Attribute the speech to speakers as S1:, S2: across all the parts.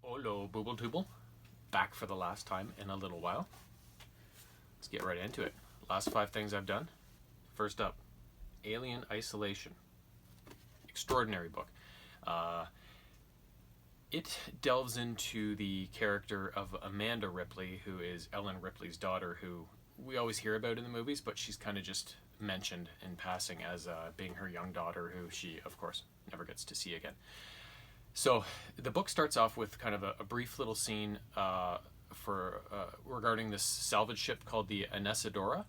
S1: Hello, Booble Tooble. Back for the last time in a little while. Let's get right into it. Last 5 things I've done. First up, Alien Isolation. Extraordinary book. It delves into the character of Amanda Ripley, who is Ellen Ripley's daughter, who we always hear about in the movies, but she's kind of just mentioned in passing as being her young daughter, who she, of course, never gets to see again. So the book starts off with kind of a brief little scene regarding this salvage ship called the Anesidora.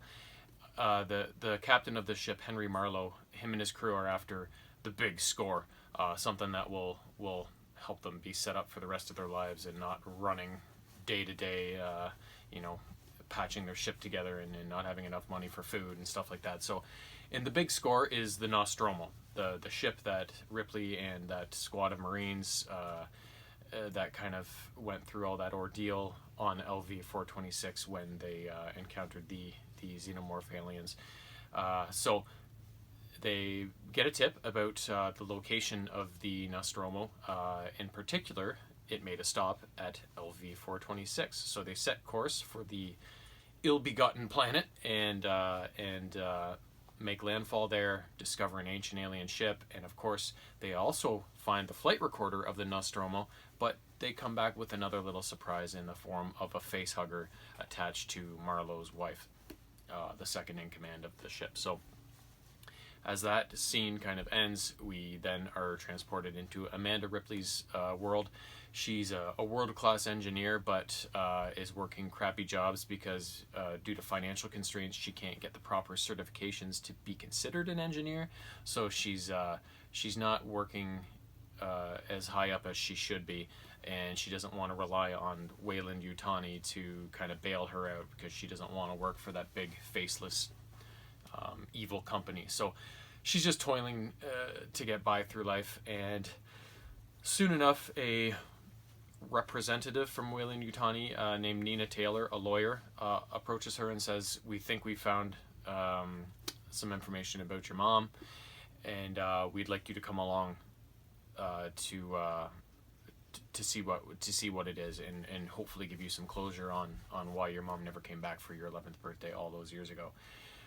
S1: The captain of the ship, Henry Marlowe, him and his crew are after the big score, something that will help them be set up for the rest of their lives and not running day to day, patching their ship together and not having enough money for food and stuff like that. So, and the big score is the Nostromo, the ship that Ripley and that squad of Marines that kind of went through all that ordeal on LV-426 when they encountered the xenomorph aliens. So they get a tip about the location of the Nostromo. In particular, it made a stop at LV-426. So they set course for the ill-begotten planet and make landfall there, discover an ancient alien ship, and of course they also find the flight recorder of the Nostromo, but they come back with another little surprise in the form of a facehugger attached to Marlowe's wife, the second in command of the ship. So as that scene kind of ends, we then are transported into Amanda Ripley's world. She's a world-class engineer, but is working crappy jobs because due to financial constraints, she can't get the proper certifications to be considered an engineer. So she's not working as high up as she should be, and she doesn't want to rely on Weyland-Yutani to kind of bail her out because she doesn't want to work for that big faceless evil company. So she's just toiling to get by through life, and soon enough a representative from Weyland-Yutani named Nina Taylor, a lawyer, approaches her and says, "We think we found some information about your mom, and we'd like you to come along to see what it is, and hopefully give you some closure on why your mom never came back for your 11th birthday all those years ago."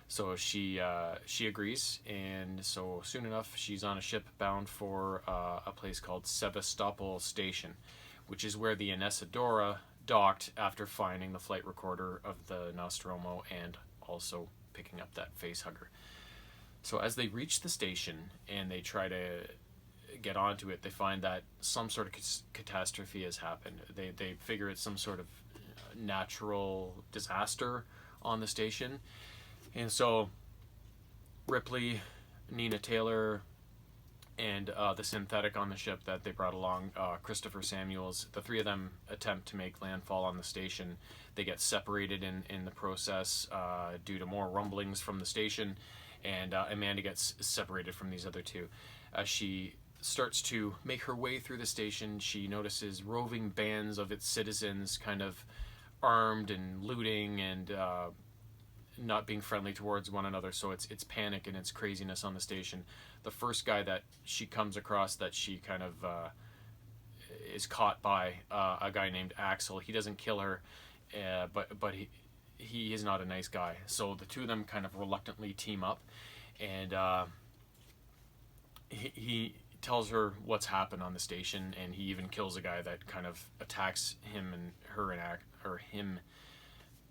S1: So she agrees, and so soon enough she's on a ship bound for a place called Sevastopol Station, which is where the Anesidora docked after finding the flight recorder of the Nostromo and also picking up that facehugger. So as they reach the station and they try to get onto it, they find that some sort of catastrophe has happened. They figure it's some sort of natural disaster on the station. And so Ripley, Nina Taylor, and the synthetic on the ship that they brought along, Christopher Samuels, the 3 of them attempt to make landfall on the station. They get separated in the process due to more rumblings from the station, and Amanda gets separated from these other 2. As she starts to make her way through the station, she notices roving bands of its citizens kind of armed and looting and not being friendly towards one another. So it's panic and it's craziness on the station. The first guy that she comes across that she kind of is caught by, a guy named Axel. He doesn't kill her, but he is not a nice guy. So the 2 of them kind of reluctantly team up, and he tells her what's happened on the station, and he even kills a guy that kind of attacks him and her him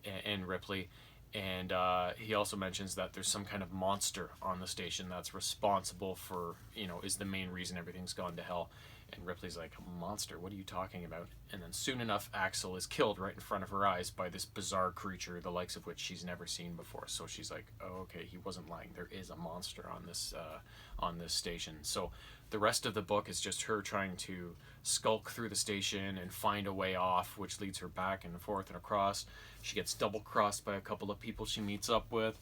S1: and Ripley. And he also mentions that there's some kind of monster on the station that's responsible for, is the main reason everything's gone to hell. And Ripley's like, "A monster? What are you talking about?" And then soon enough, Axel is killed right in front of her eyes by this bizarre creature, the likes of which she's never seen before. So she's like, "Oh, okay, he wasn't lying. There is a monster on this station." So the rest of the book is just her trying to skulk through the station and find a way off, which leads her back and forth and across. She gets double-crossed by a couple of people she meets up with.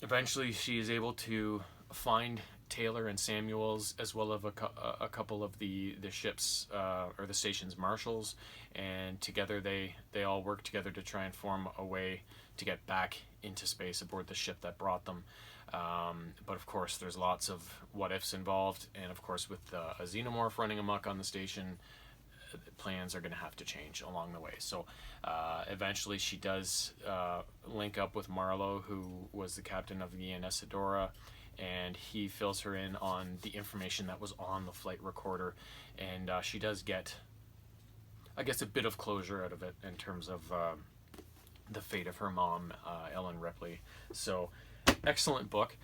S1: Eventually, she is able to find Taylor and Samuels, as well as a couple of the ship's or the station's marshals, and together they all work together to try and form a way to get back into space aboard the ship that brought them. But of course, there's lots of what ifs involved, and of course, with a xenomorph running amok on the station, plans are going to have to change along the way. So eventually she does link up with Marlowe, who was the captain of the Anesidora, and he fills her in on the information that was on the flight recorder, and she does get, I guess, a bit of closure out of it in terms of the fate of her mom, Ellen Ripley. So, excellent book.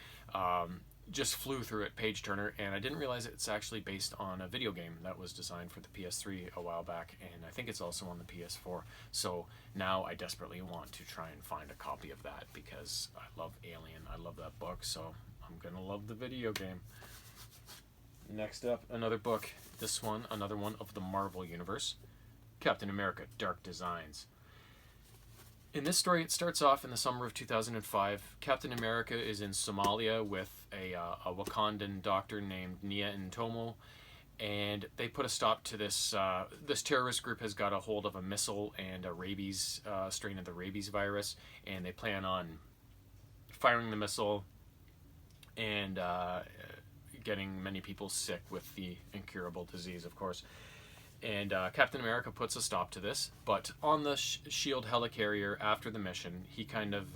S1: Just flew through it, page turner, and I didn't realize it's actually based on a video game that was designed for the PS3 a while back, and I think it's also on the PS4. So now I desperately want to try and find a copy of that, because I love Alien, I love that book, so I'm gonna love the video game. Next up, another book. This one, another one of the Marvel Universe. Captain America: Dark Designs. In this story, it starts off in the summer of 2005. Captain America is in Somalia with a Wakandan doctor named Nia Ntomo, and they put a stop to this. This terrorist group has got a hold of a missile and a rabies strain of the rabies virus, and they plan on firing the missile and getting many people sick with the incurable disease, of course. And Captain America puts a stop to this, but on the SHIELD helicarrier after the mission, he kind of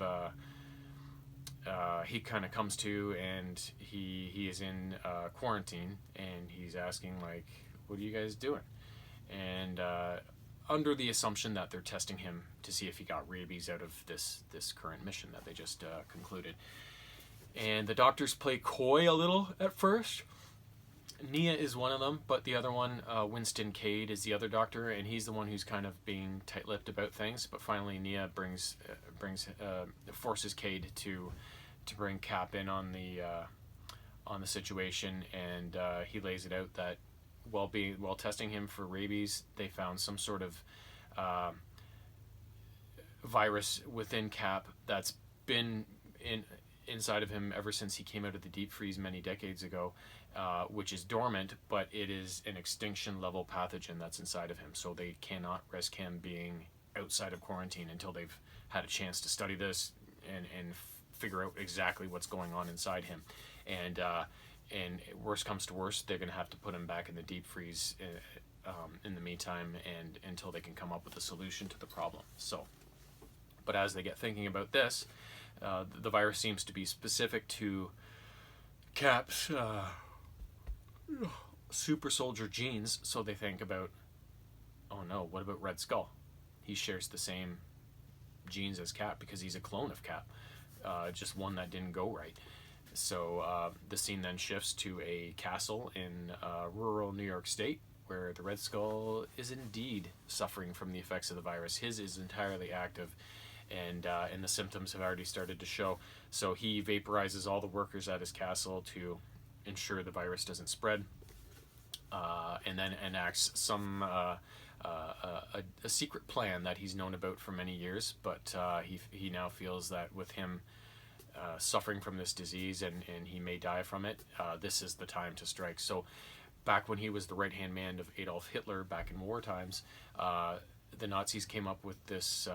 S1: comes to, and he is in quarantine, and he's asking, like, what are you guys doing? And under the assumption that they're testing him to see if he got rabies out of this current mission that they just concluded. And the doctors play coy a little at first. Nia is one of them, but the other one, Winston Cade, is the other doctor, and he's the one who's kind of being tight-lipped about things. But finally, Nia forces Cade to bring Cap in on the situation, and he lays it out that while testing him for rabies, they found some sort of virus within Cap that's been inside of him ever since he came out of the deep freeze many decades ago, which is dormant, but it is an extinction level pathogen that's inside of him. So they cannot risk him being outside of quarantine until they've had a chance to study this and figure out exactly what's going on inside him. And worst comes to worst, they're going to have to put him back in the deep freeze in the meantime, and until they can come up with a solution to the problem. So, but as they get thinking about this, the virus seems to be specific to Cap's super soldier genes, so they think about, oh no, what about Red Skull? He shares the same genes as Cap because he's a clone of Cap, just one that didn't go right. So the scene then shifts to a castle in rural New York State, where the Red Skull is indeed suffering from the effects of the virus. His is entirely active, and the symptoms have already started to show. So he vaporizes all the workers at his castle to ensure the virus doesn't spread, and then enacts some a secret plan that he's known about for many years. But he now feels that with him suffering from this disease, and he may die from it, this is the time to strike. So back when he was the right-hand man of Adolf Hitler back in war times, the Nazis came up with this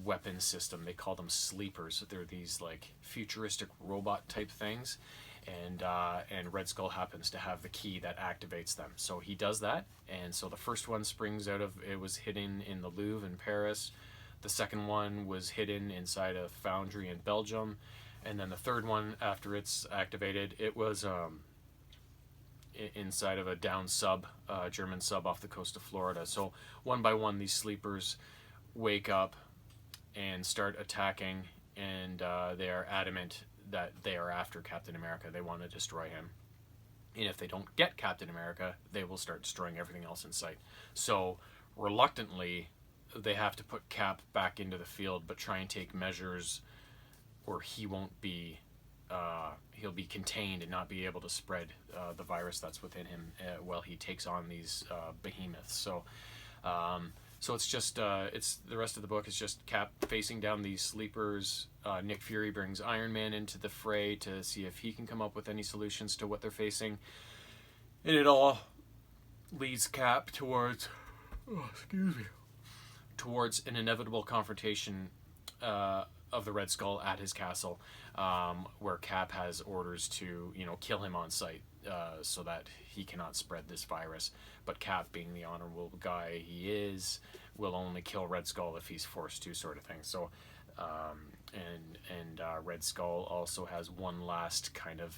S1: weapon system. They call them sleepers. They're these like futuristic robot type things, and Red Skull happens to have the key that activates them. So he does that, and so the first one springs out of, it was hidden in the Louvre in Paris. The second one was hidden inside a foundry in Belgium, and then the third one, after it's activated, it was inside of a down sub, German sub off the coast of Florida. So one by one, these sleepers wake up and start attacking, and they are adamant that they are after Captain America. They want to destroy him, and if they don't get Captain America, they will start destroying everything else in sight. So reluctantly, they have to put Cap back into the field, but try and take measures where he won't be he'll be contained and not be able to spread the virus that's within him while he takes on these behemoths. So so it's just it's the rest of the book is just Cap facing down these sleepers. Nick Fury brings Iron Man into the fray to see if he can come up with any solutions to what they're facing, and it all leads Cap towards towards an inevitable confrontation of the Red Skull at his castle, where Cap has orders to, you know, kill him on sight, so that he cannot spread this virus. But Cap, being the honorable guy he is, will only kill Red Skull if he's forced to, sort of thing. So, Red Skull also has one last kind of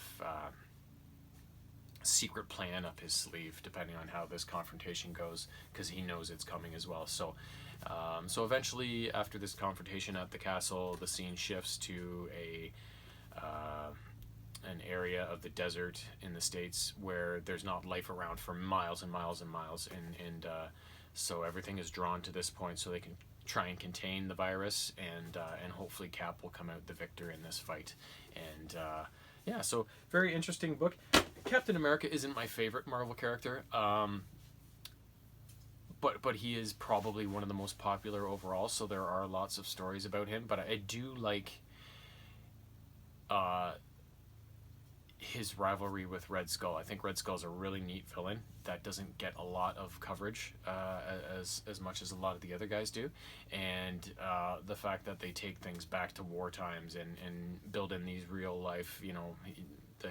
S1: secret plan up his sleeve, depending on how this confrontation goes, because he knows it's coming as well. So, so eventually, after this confrontation at the castle, the scene shifts to an area of the desert in the States where there's not life around for miles and miles and miles, and so everything is drawn to this point so they can try and contain the virus, and hopefully Cap will come out the victor in this fight. And yeah, so very interesting book. Captain America isn't my favorite Marvel character, but he is probably one of the most popular overall, so there are lots of stories about him. But I do like his rivalry with Red Skull. I think Red Skull's a really neat villain that doesn't get a lot of coverage as much as a lot of the other guys do, and the fact that they take things back to war times and build in these real life, you know,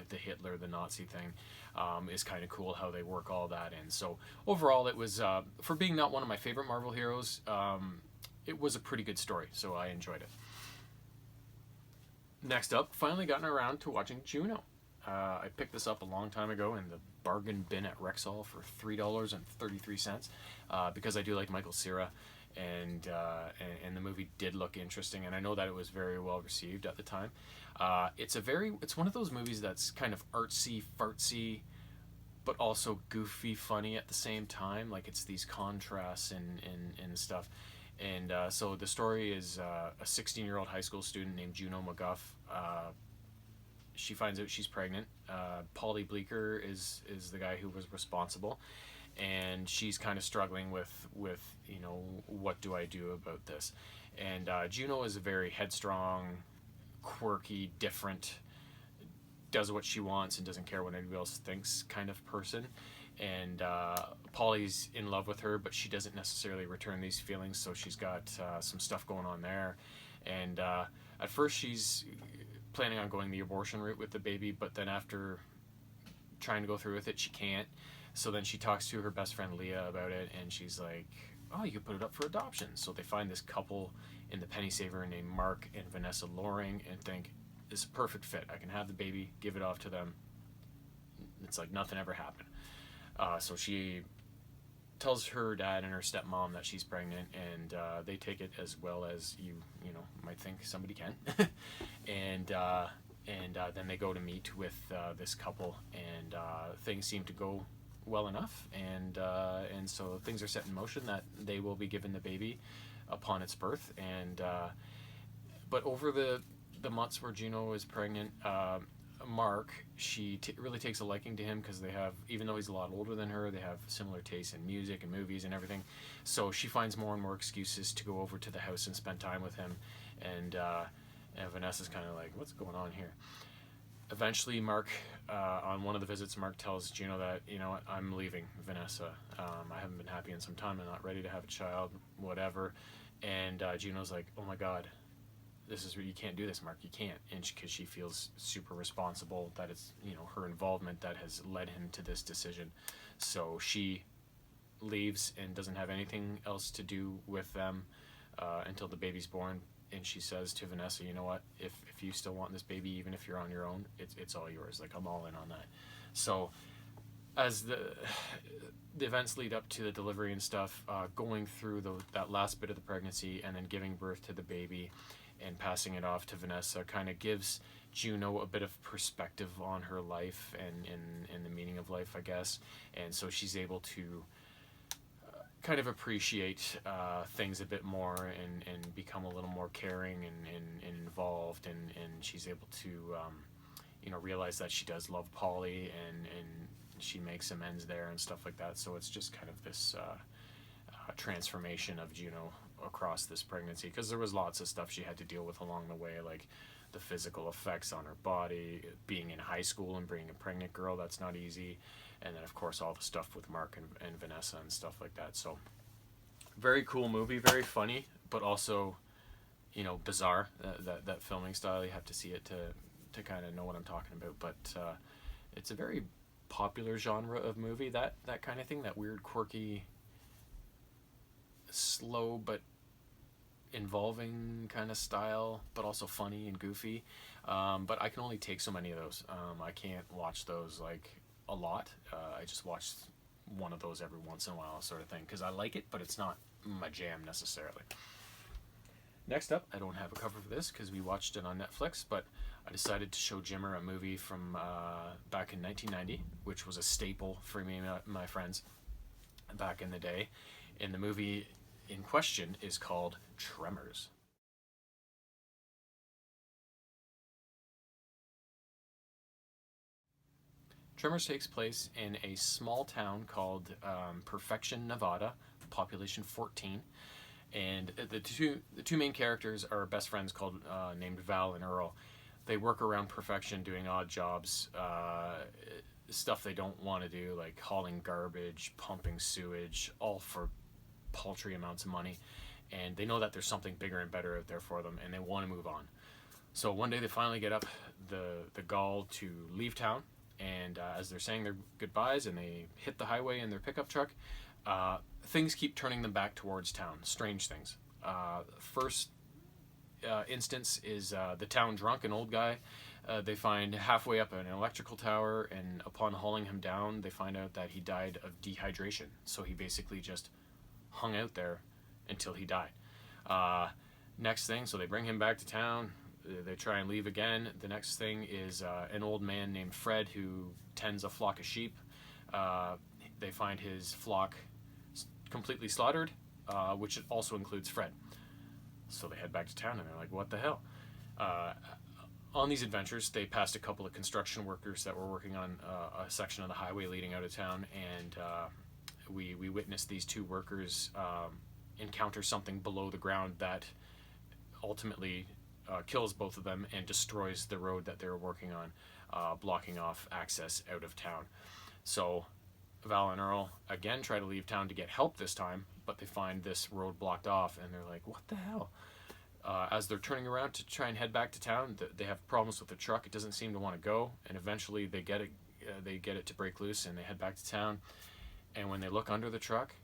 S1: the Hitler, the Nazi thing, is kind of cool how they work all that in. So overall, it was, for being not one of my favorite Marvel heroes, it was a pretty good story, so I enjoyed it. Next up, finally gotten around to watching Juno. I picked this up a long time ago in the bargain bin at Rexall for $3.33, because I do like Michael Cera, and the movie did look interesting, and I know that it was very well received at the time. It's one of those movies that's kind of artsy fartsy, but also goofy funny at the same time. Like, it's these contrasts and stuff. And so the story is a 16-year-old high school student named Juno McGuff. She finds out she's pregnant. Paulie Bleeker is the guy who was responsible, and she's kind of struggling with you know, what do I do about this? And Juno is a very headstrong, quirky, different, does what she wants and doesn't care what anybody else thinks kind of person. And Paulie's in love with her, but she doesn't necessarily return these feelings, so she's got some stuff going on there. And at first she's planning on going the abortion route with the baby, but then after trying to go through with it, she can't. So then she talks to her best friend Leah about it, and she's like, oh, you could put it up for adoption. So they find this couple in the Penny Saver named Mark and Vanessa Loring, and think, this is a perfect fit. I can have the baby, give it off to them. It's like nothing ever happened. So she tells her dad and her stepmom that she's pregnant, and they take it as well as you know, might think somebody can. and then they go to meet with this couple, and things seem to go well enough, and so things are set in motion that they will be given the baby upon its birth. And but over the months where Juno is pregnant, Mark, she really takes a liking to him, because they have, even though he's a lot older than her, they have similar tastes in music and movies and everything. So she finds more and more excuses to go over to the house and spend time with him. And Vanessa's kind of like, what's going on here? Eventually, Mark, on one of the visits, Mark tells Juno that, you know what, I'm leaving Vanessa. I haven't been happy in some time. I'm not ready to have a child, whatever. And Juno's like, oh my God, this is, you can't do this, Mark, you can't. And because she feels super responsible, that it's, you know, her involvement that has led him to this decision. So she leaves and doesn't have anything else to do with them until the baby's born. And she says to Vanessa, you know what, if you still want this baby, even if you're on your own, it's all yours. Like, I'm all in on that. So as the events lead up to the delivery and stuff, going through that last bit of the pregnancy and then giving birth to the baby and passing it off to Vanessa kind of gives Juno a bit of perspective on her life and the meaning of life, I guess. And so she's able to kind of appreciate things a bit more and become a little more caring and involved, and she's able to you know, realize that she does love Paulie, and she makes amends there and stuff like that. So it's just kind of this transformation of Juno across this pregnancy, because there was lots of stuff she had to deal with along the way, like the physical effects on her body, being in high school and being a pregnant girl, that's not easy, and then of course all the stuff with Mark and Vanessa and stuff like that. So very cool movie, very funny, but also bizarre. That filming style, you have to see it to kind of know what I'm talking about. But it's a very popular genre of movie, that kind of thing, that weird, quirky, slow but involving kind of style, but also funny and goofy. But I can only take so many of those. I can't watch those like a lot. I just watch one of those every once in a while, sort of thing, because I like it, but it's not my jam necessarily. Next up, I don't have a cover for this because we watched it on Netflix, but I decided to show Jimmer a movie from back in 1990, which was a staple for me and my friends back in the day. And the movie in question is called Tremors. Tremors takes place in a small town called Perfection, Nevada, population 14, and the two main characters are best friends called named Val and Earl. They work around Perfection, doing odd jobs, stuff they don't want to do, like hauling garbage, pumping sewage, all for paltry amounts of money. And they know that there's something bigger and better out there for them, and they want to move on. So one day they finally get up the gall to leave town, and as they're saying their goodbyes and they hit the highway in their pickup truck, things keep turning them back towards town. Strange things. First instance is the town drunk, an old guy. They find halfway up an electrical tower, and upon hauling him down, they find out that he died of dehydration. So he basically just hung out there until he died. Next thing, so they bring him back to town. They try and leave again. The next thing is an old man named Fred who tends a flock of sheep. They find his flock completely slaughtered, which also includes Fred. So they head back to town and they're like, what the hell? On these adventures, they passed a couple of construction workers that were working on a section of the highway leading out of town, and we witnessed these two workers encounter something below the ground that ultimately kills both of them and destroys the road that they were working on, blocking off access out of town. So Val and Earl again try to leave town to get help this time, but they find this road blocked off, and they're like, what the hell? As they're turning around to try and head back to town, they have problems with the truck. It doesn't seem to want to go, and eventually they get it to break loose, and they head back to town. And when they look under the truck,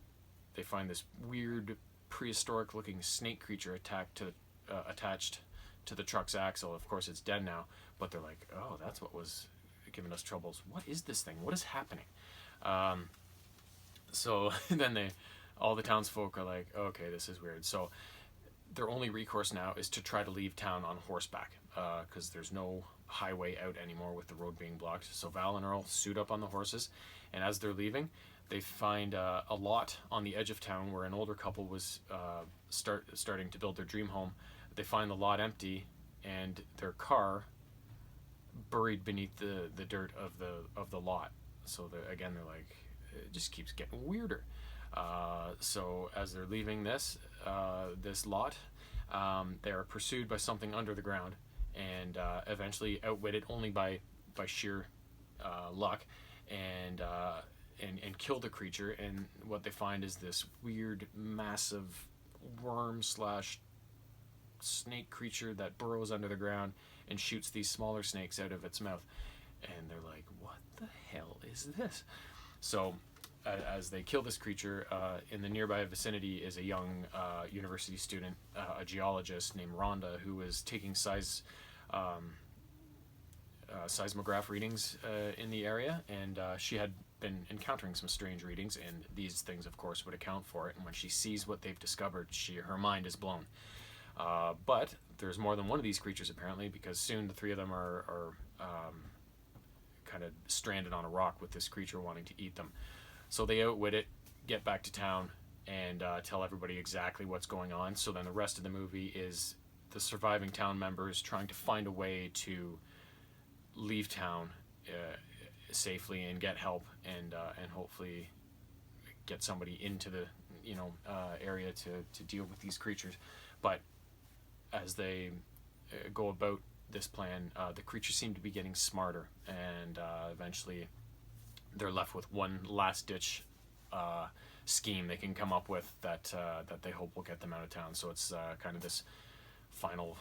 S1: they find this weird prehistoric-looking snake creature attached to the truck's axle. Of course, it's dead now, but they're like, oh, that's what was giving us troubles. What is this thing? What is happening? So then all the townsfolk are like, okay, this is weird. So their only recourse now is to try to leave town on horseback, because there's no highway out anymore with the road being blocked. So Val and Earl suit up on the horses, and as they're leaving, they find a lot on the edge of town where an older couple was starting to build their dream home. They find the lot empty and their car buried beneath the dirt of the lot. So they're like, it just keeps getting weirder. So as they're leaving this lot, they are pursued by something under the ground, and eventually outwitted only by sheer luck, and kill the creature. And what they find is this weird, massive worm slash snake creature that burrows under the ground and shoots these smaller snakes out of its mouth. And they're like, what the hell is this? So as they kill this creature, in the nearby vicinity is a young university student, a geologist named Rhonda, who was taking seismograph readings in the area, and she had been encountering some strange readings, and these things, of course, would account for it. And when she sees what they've discovered, her mind is blown. But there's more than one of these creatures, apparently, because soon the three of them are kind of stranded on a rock with this creature wanting to eat them. So they outwit it, get back to town, and tell everybody exactly what's going on. So then the rest of the movie is the surviving town members trying to find a way to leave town safely and get help, and hopefully get somebody into the area to deal with these creatures. But as they go about this plan, the creatures seem to be getting smarter, and eventually they're left with one last ditch scheme they can come up with that they hope will get them out of town. So it's kind of this final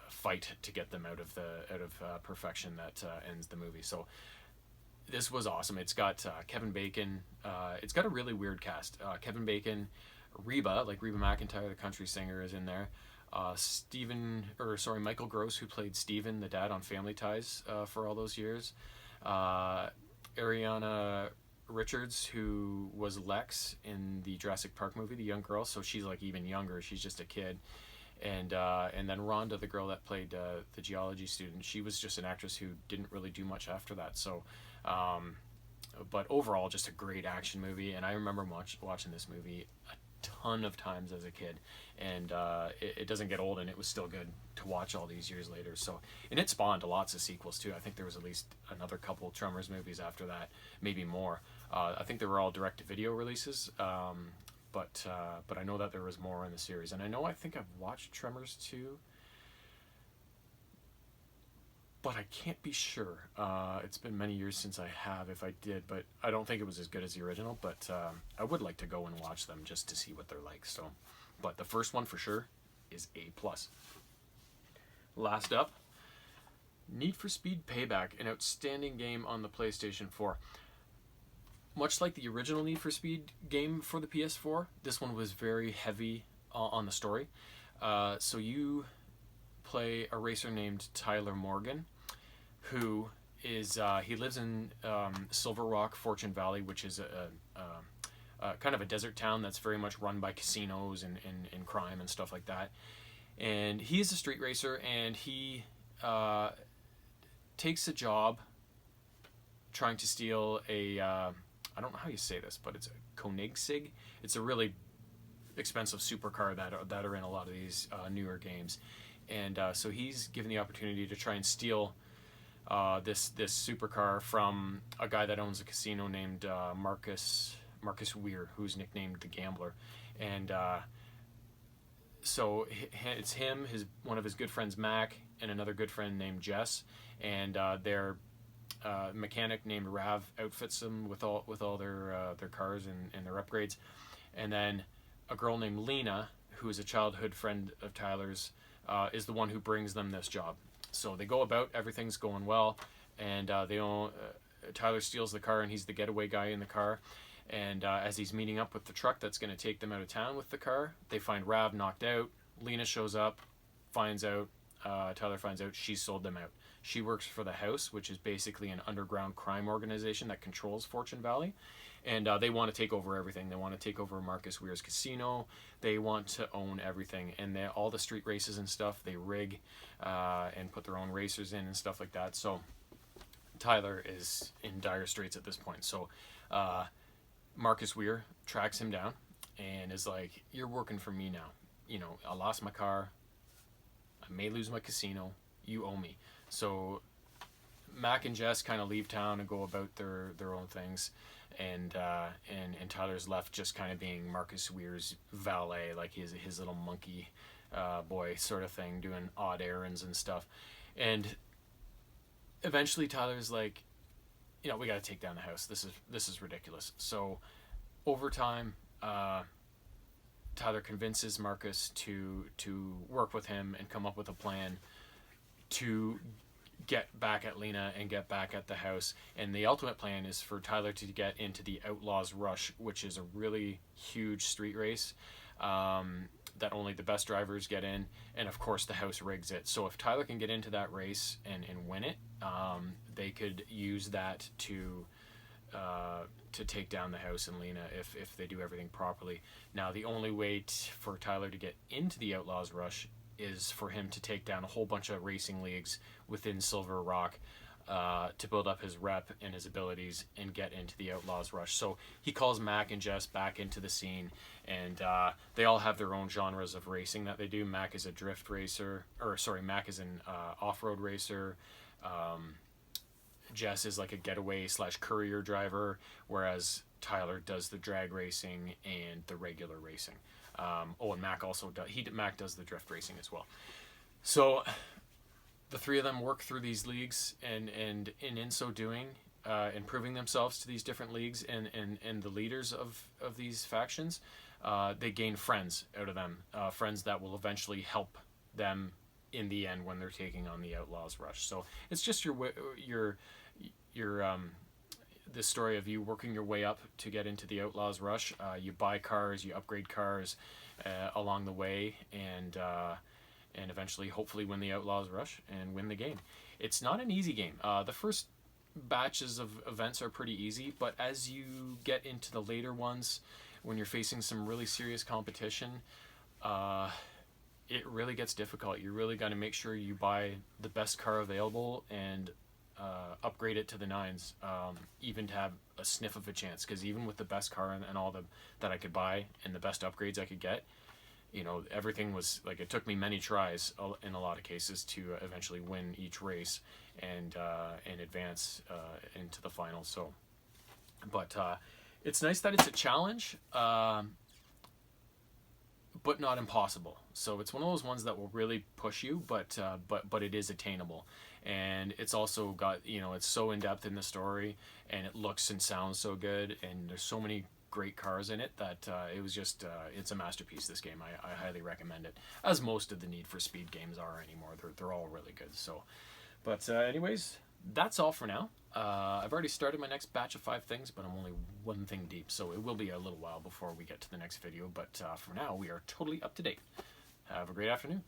S1: fight to get them out of perfection that ends the movie. So this was awesome. It's got Kevin Bacon. It's got a really weird cast. Kevin Bacon, Reba, like Reba McEntire, the country singer, is in there. Michael Gross, who played Steven, the dad on Family Ties for all those years. Ariana Richards, who was Lex in the Jurassic Park movie, the young girl. So she's like even younger. She's just a kid. And then Rhonda, the girl that played the geology student, she was just an actress who didn't really do much after that. So, but overall, just a great action movie. And I remember watching this movie a ton of times as a kid, and it doesn't get old, and it was still good to watch all these years later. So, and it spawned lots of sequels too. I think there was at least another couple Tremors movies after that, maybe more. I think they were all direct-to-video releases. But I know that there was more in the series, and I think I've watched Tremors 2, but I can't be sure. It's been many years since I have, if I did, but I don't think it was as good as the original, but I would like to go and watch them just to see what they're like. So, but the first one for sure is A+. Last up, Need for Speed Payback, an outstanding game on the PlayStation 4. Much like the original Need for Speed game for the PS4, this one was very heavy on the story. So you play a racer named Tyler Morgan, who is he lives in Silver Rock, Fortune Valley, which is a kind of a desert town that's very much run by casinos and crime and stuff like that. And he is a street racer, and he takes a job trying to steal a I don't know how you say this, but it's a Koenigsegg. It's a really expensive supercar that are in a lot of these newer games, and so he's given the opportunity to try and steal this supercar from a guy that owns a casino named Marcus Weir, who's nicknamed the Gambler, and so it's him, one of his good friends Mac, and another good friend named Jess, and their mechanic named Rav outfits them with all their cars and their upgrades, and then a girl named Lena, who is a childhood friend of Tyler's, is the one who brings them this job. So they go about, everything's going well, and Tyler steals the car, and he's the getaway guy in the car. And as he's meeting up with the truck that's going to take them out of town with the car, they find Rav knocked out. Lena shows up, Tyler finds out she's sold them out. She works for the House, which is basically an underground crime organization that controls Fortune Valley. And they want to take over everything. They want to take over Marcus Weir's casino. They want to own everything. And all the street races and stuff, they rig and put their own racers in and stuff like that. So Tyler is in dire straits at this point. So Marcus Weir tracks him down and is like, "You're working for me now. You know, I lost my car. I may lose my casino. You owe me." So Mac and Jess kind of leave town and go about their own things, and Tyler's left just kind of being Marcus Weir's valet, like his little monkey boy sort of thing, doing odd errands and stuff. And eventually Tyler's like, "You know, we got to take down the house. This is ridiculous." So over time, Tyler convinces Marcus to work with him and come up with a plan to get back at Lena and get back at the house. And the ultimate plan is for Tyler to get into the Outlaws Rush, which is a really huge street race that only the best drivers get in. And of course the house rigs it. So if Tyler can get into that race and win it, they could use that to take down the house and Lena if they do everything properly. Now the only way for Tyler to get into the Outlaws Rush is for him to take down a whole bunch of racing leagues within Silver Rock to build up his rep and his abilities and get into the Outlaws Rush. So he calls Mac and Jess back into the scene, and they all have their own genres of racing that they do. Mac is a drift racer, Mac is an off-road racer. Jess is like a getaway / courier driver, whereas Tyler does the drag racing and the regular racing. And Mac also does. Mac does the drift racing as well. So the three of them work through these leagues, and in so doing, improving themselves to these different leagues and the leaders of these factions, they gain friends out of them, friends that will eventually help them in the end when they're taking on the Outlaws Rush. So it's just your the story of you working your way up to get into the Outlaws Rush. You buy cars, you upgrade cars along the way, and eventually, hopefully, win the Outlaws Rush and win the game. It's not an easy game. The first batches of events are pretty easy, but as you get into the later ones, when you're facing some really serious competition, it really gets difficult. You really got to make sure you buy the best car available and upgrade it to the nines, even to have a sniff of a chance. Because even with the best car and all that I could buy and the best upgrades I could get, everything was like, it took me many tries in a lot of cases to eventually win each race and advance into the finals. So, but it's nice that it's a challenge, but not impossible. So it's one of those ones that will really push you, but it is attainable. And it's also got, it's so in depth in the story, and it looks and sounds so good, and there's so many great cars in it that it was just it's a masterpiece. This game, I highly recommend it, as most of the Need for Speed games are anymore. They're all really good. So, but anyways, that's all for now. I've already started my next batch of 5 things, but I'm only one thing deep, so it will be a little while before we get to the next video. But for now, we are totally up to date. Have a great afternoon.